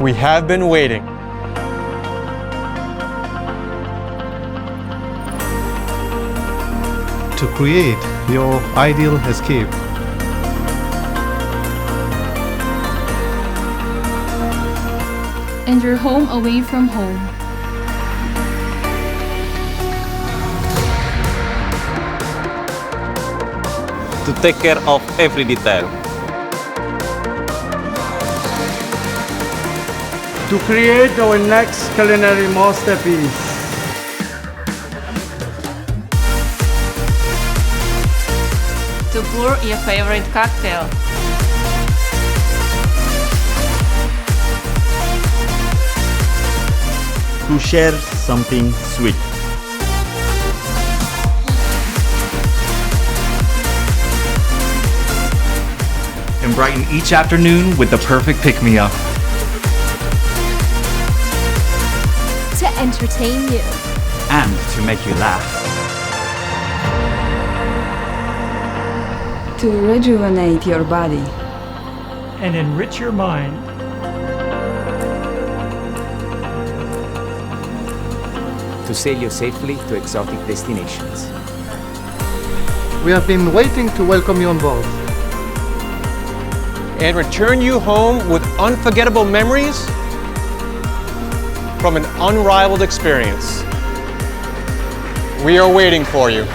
We have been waiting. To create your ideal escape. And your home away from home. To take care of every detail. To create our next culinary masterpiece. To pour your favorite cocktail. To share something sweet. And brighten each afternoon with the perfect pick-me-up. To entertain you. And to make you laugh. To rejuvenate your body. And enrich your mind. To sail you safely to exotic destinations. We have been waiting to welcome you on board. And return you home with unforgettable memories from an unrivaled experience. We are waiting for you.